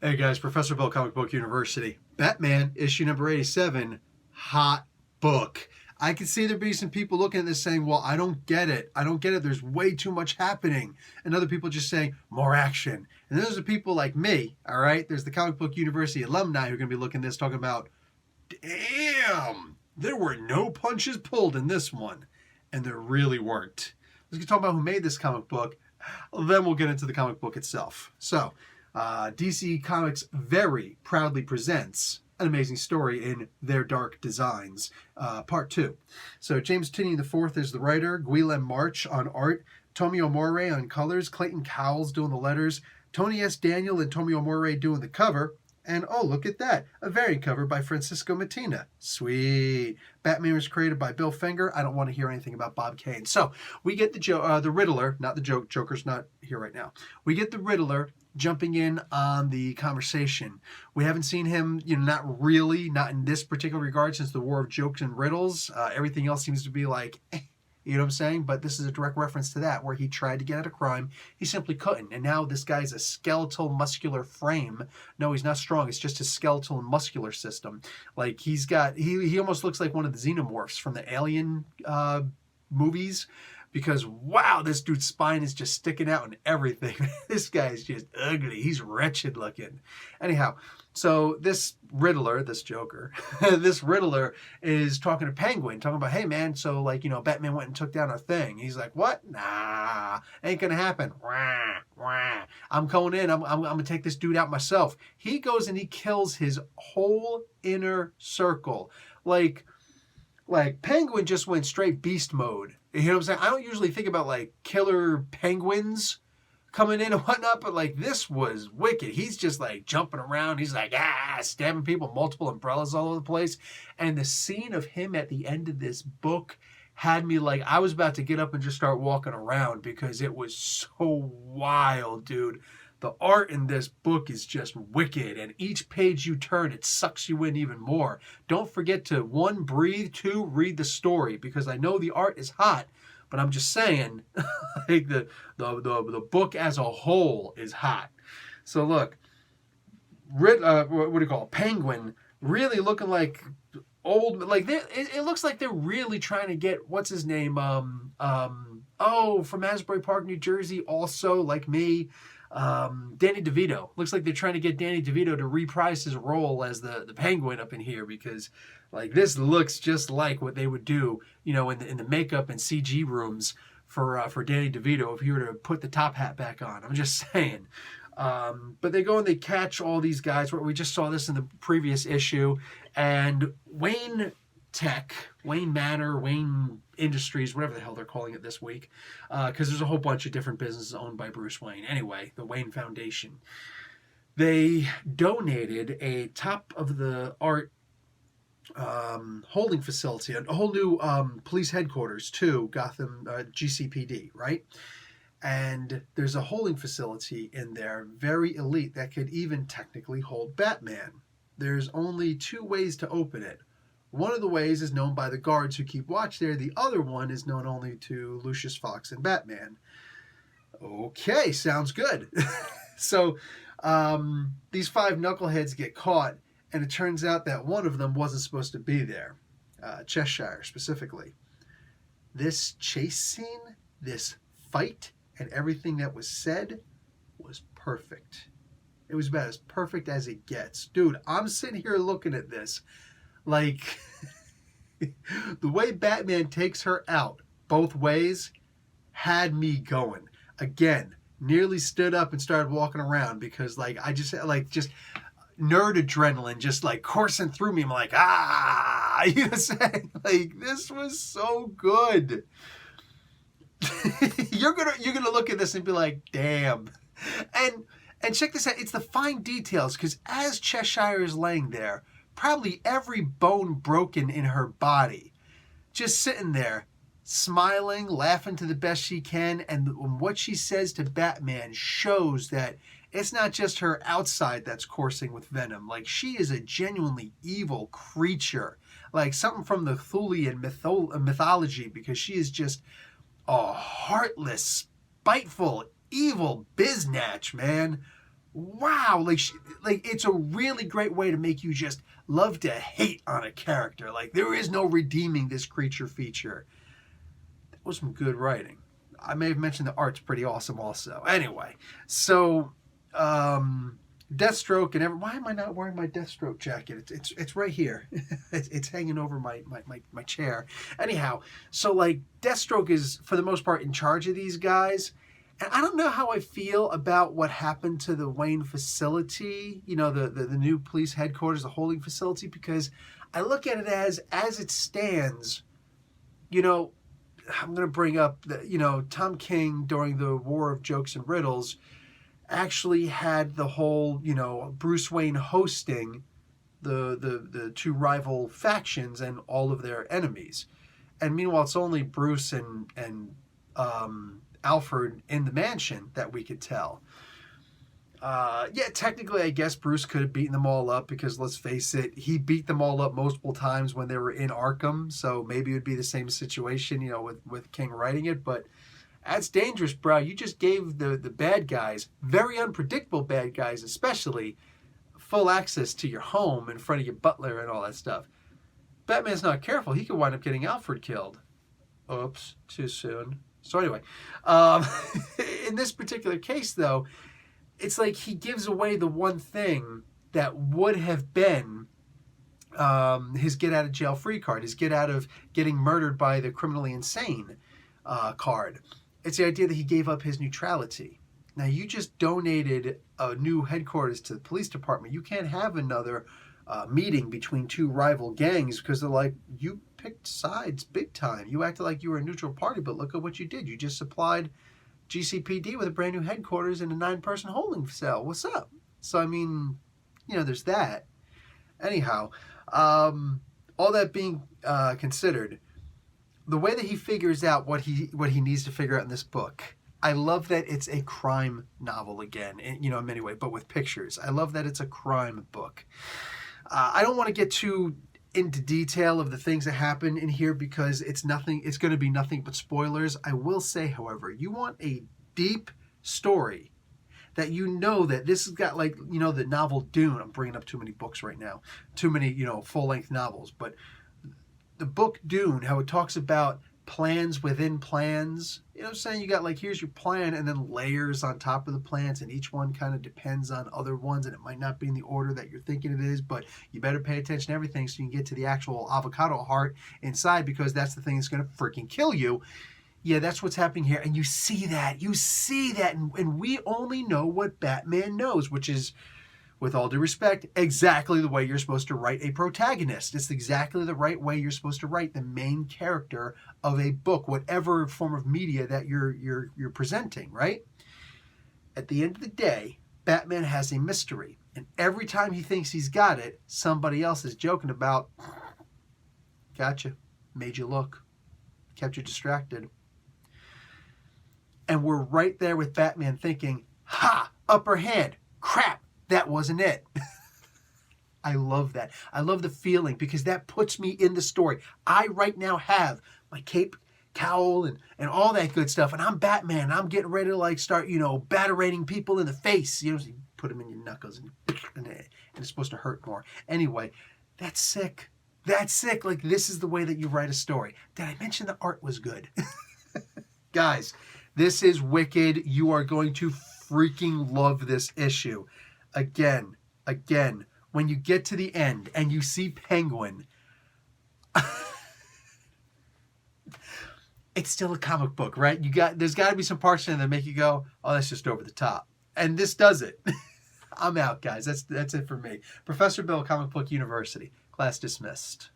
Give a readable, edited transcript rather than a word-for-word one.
Hey guys, Professor Bill, Comic Book University. Batman, issue number 87, hot book. I can see there be some people looking at this saying, well, I don't get it. I don't get it. There's way too much happening. And other people just saying, more action. And those are people like me, all right? There's the Comic Book University alumni who are going to be looking at this talking about, damn, there were no punches pulled in this one. And there really weren't. Let's talk about who made this comic book. Then we'll get into the comic book itself. So, DC Comics very proudly presents An Amazing Story in Their Dark Designs, Part 2. So James Tynion IV is the writer, Guillem March on art, Tomio Morey on colors, Clayton Cowles doing the letters, Tony S. Daniel and Tomio Morey doing the cover, and oh, look at that, a variant cover by Francisco Mattina. Sweet. Batman was created by Bill Finger. I don't want to hear anything about Bob Kane. So we get the Riddler, not the joke. Joker's not here right now. We get the Riddler jumping in on the conversation. We haven't seen him, not in this particular regard since the War of Jokes and Riddles. Everything else seems to be like, you know what I'm saying? But this is a direct reference to that, where he tried to get at a crime. He simply couldn't. And now this guy's a skeletal, muscular frame. No, he's not strong. It's just his skeletal and muscular system. Like, he almost looks like one of the xenomorphs from the Alien movies. Because, wow, this dude's spine is just sticking out and everything. This guy's just ugly. He's wretched looking. Anyhow, so this Riddler, this Joker, this Riddler is talking to Penguin, talking about, hey, man, so, Batman went and took down our thing. He's like, what? Nah, ain't gonna happen. Wah, wah. I'm going in. I'm gonna take this dude out myself. He goes and he kills his whole inner circle. Like Penguin just went straight beast mode. You know what I'm saying? I don't usually think about, killer penguins coming in and whatnot, but, this was wicked. He's just, jumping around. He's stabbing people, multiple umbrellas all over the place. And the scene of him at the end of this book had me, I was about to get up and just start walking around because it was so wild, dude. The art in this book is just wicked, and each page you turn, it sucks you in even more. Don't forget to, 1, breathe, 2, read the story, because I know the art is hot, but I'm just saying, the book as a whole is hot. So look, what do you call it? Penguin really looking like old, it looks like they're really trying to get, what's his name, from Asbury Park, New Jersey, also, like me, Danny DeVito. Looks like they're trying to get Danny DeVito to reprise his role as the Penguin up in here, because this looks just like what they would do, in the makeup and CG rooms for Danny DeVito if he were to put the top hat back on. I'm just saying. But they go and they catch all these guys. We just saw this in the previous issue, and Wayne Manor, Wayne Industries, whatever the hell they're calling it this week, because there's a whole bunch of different businesses owned by Bruce Wayne. Anyway, the Wayne Foundation. They donated a top-of-the-art holding facility, a whole new police headquarters to Gotham GCPD, right? And there's a holding facility in there, very elite, that could even technically hold Batman. There's only 2 ways to open it. One of the ways is known by the guards who keep watch there. The other one is known only to Lucius Fox and Batman. Okay, sounds good. So these 5 knuckleheads get caught, and it turns out that one of them wasn't supposed to be there. Cheshire, specifically. This chase scene, this fight, and everything that was said was perfect. It was about as perfect as it gets. Dude, I'm sitting here looking at this. The way Batman takes her out both ways had me going. Again, nearly stood up and started walking around because I just nerd adrenaline just coursing through me. I'm like, you know what I'm saying? This was so good. You're gonna look at this and be like, damn. And check this out, it's the fine details, because as Cheshire is laying there, probably every bone broken in her body, just sitting there, smiling, laughing to the best she can, and what she says to Batman shows that it's not just her outside that's coursing with venom. She is a genuinely evil creature, something from the Thulian mythology, because she is just a heartless, spiteful, evil biznatch, man. wow, like it's a really great way to make you just love to hate on a character. Like there is no redeeming this creature feature. That was some good writing. I may have mentioned the art's pretty awesome also. Anyway, so Deathstroke and why am I not wearing my Deathstroke jacket? It's right here. it's hanging over my chair. Anyhow, so like Deathstroke is for the most part in charge of these guys. And I don't know how I feel about what happened to the Wayne facility, you know, the new police headquarters, the holding facility, because I look at it as it stands, you know, I'm going to bring up, Tom King during the War of Jokes and Riddles actually had the whole, Bruce Wayne hosting the two rival factions and all of their enemies. And meanwhile, it's only Bruce and Alfred in the mansion that we could tell. Yeah, technically, I guess Bruce could have beaten them all up because, let's face it, he beat them all up multiple times when they were in Arkham. So maybe it would be the same situation, with King writing it. But that's dangerous, bro. You just gave the bad guys, very unpredictable bad guys especially, full access to your home in front of your butler and all that stuff. Batman's not careful. He could wind up getting Alfred killed. Oops, too soon. So anyway, in this particular case, though, it's like he gives away the one thing that would have been his get out of jail free card, his get out of getting murdered by the criminally insane card. It's the idea that he gave up his neutrality. Now, you just donated a new headquarters to the police department. You can't have another meeting between two rival gangs because they're like, you picked sides big time. You acted like you were a neutral party, but look at what you did. You just supplied GCPD with a brand new headquarters and a 9-person holding cell. What's up? So, I mean, there's that. Anyhow, all that being considered, the way that he figures out what he needs to figure out in this book, I love that it's a crime novel again, in many ways, but with pictures. I love that it's a crime book. I don't want to get too into detail of the things that happen in here because it's going to be nothing but spoilers. I will say, however, you want a deep story that that this has got the novel Dune. I'm bringing up too many books right now, too many, full-length novels, but the book Dune, how it talks about plans within plans, I'm saying? You got here's your plan and then layers on top of the plans, and each one kind of depends on other ones, and it might not be in the order that you're thinking it is, but you better pay attention to everything so you can get to the actual avocado heart inside, because that's the thing that's going to freaking kill you. Yeah, that's what's happening here, and you see that, and we only know what Batman knows, which is, with all due respect, exactly the way you're supposed to write a protagonist. It's exactly the right way you're supposed to write the main character of a book, whatever form of media that you're presenting, right? At the end of the day, Batman has a mystery, and every time he thinks he's got it, somebody else is joking about, gotcha, made you look, kept you distracted. And we're right there with Batman thinking, ha, upper hand, crap, that wasn't it. I love that. I love the feeling because that puts me in the story. I right now have my cape, cowl, and all that good stuff, and I'm Batman. I'm getting ready to start, batterating people in the face. So you put them in your knuckles and it's supposed to hurt more. Anyway, that's sick. That's sick. This is the way that you write a story. Did I mention the art was good? Guys, this is wicked. You are going to freaking love this issue. Again, when you get to the end and you see Penguin, it's still a comic book, right? There's got to be some parts in it that make you go, oh, that's just over the top. And this does it. I'm out, guys. That's it for me. Professor Bill, Comic Book University. Class dismissed.